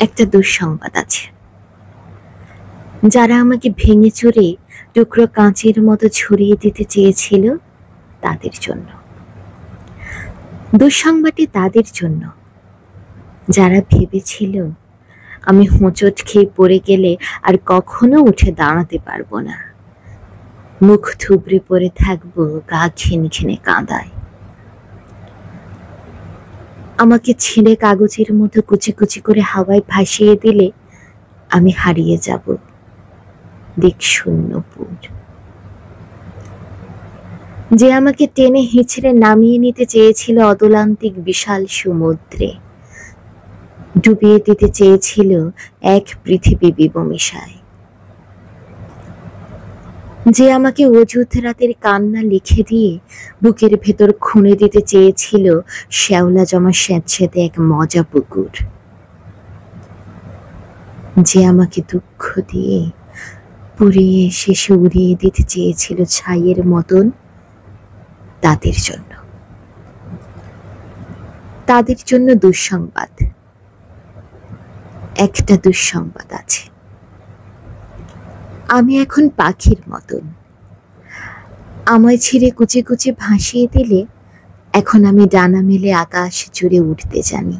একটা দুঃসংবাদ আছে। যারা আমাকে ভেঙে চুরে টুকরো কাঁচের মতো ছড়িয়ে দিতে চেয়েছিল তাদের জন্য। দুঃসংবাদটি তাদের জন্য যারা ভেবেছিল আমি হোঁচট খেয়ে পড়ে গেলে আর কখনো উঠে দাঁড়াতে পারবো না, মুখ থুবড়ে পড়ে থাকবো গা খিনখিনে কাঁদায়। আমাকে ছিঁড়ে কাগজের মতো কুচি কুচি করে হাওয়ায় ভাসিয়ে দিলে আমি হারিয়ে যাব দিকশূন্যপুর। যে আমাকে টেনে হিঁচড়ে নামিয়ে নিতে চেয়েছিল অতলান্তিক বিশাল সমুদ্রে, ডুবিয়ে দিতে চেয়েছিল এক পৃথিবী বিবমিশায়। যে আমাকে অযুত রাতের কান্না লিখে দিয়ে বুকের ভেতর খুনে দিতে চেয়েছিল শ্যাওলা জমা স্যাঁতস্যাঁতে এক মজা পুকুর। যে আমাকে দুঃখ দিয়ে পুড়িয়ে শেষে উড়িয়ে দিতে চেয়েছিল ছাইয়ের মতন, তাদের জন্য। তাদের জন্য দুঃসংবাদ। একটা দুঃসংবাদ আছে, আমি এখন পাখির মতন। আমায় ছিঁড়ে কুচি কুচি ভাসিয়ে দিলে এখন আমি ডানা মেলে আকাশ জুড়ে উঠতে জানি।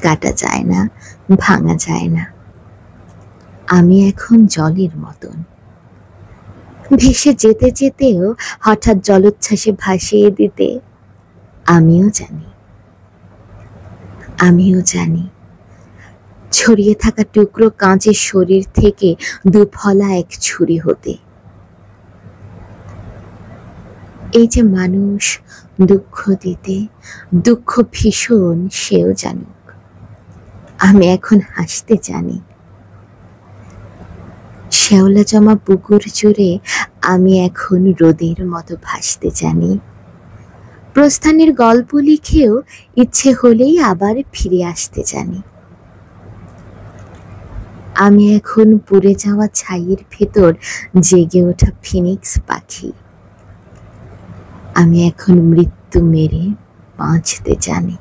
কাটা যায় না, ভাঙা যায় না। আমি এখন জলের মতন, ভেসে যেতে যেতেও হঠাৎ জলোচ্ছ্বাসে ভাসিয়ে দিতে আমিও জানি ছড়িয়ে থাকা টুকরো কাঁচের শরীর থেকে দুফলা এক ছুরি হতে। এই যে মানুষ দুঃখ দিতে দুঃখ ভীষণ, সেও জানুক আমি এখন হাসতে জানি। শ্যাওলা জমা পুকুর জুড়ে আমি এখন রোদের মতো ভাসতে জানি। প্রস্থানের গল্প লিখেও ইচ্ছে হলেই আবার ফিরে আসতে জানি। আমি এখন পুড়ে যাওয়া ছাইয়ের ভেতর জেগে ওঠা ফিনিক্স পাখি। আমি এখন মৃত্যু মেরে বাঁচতে জানি।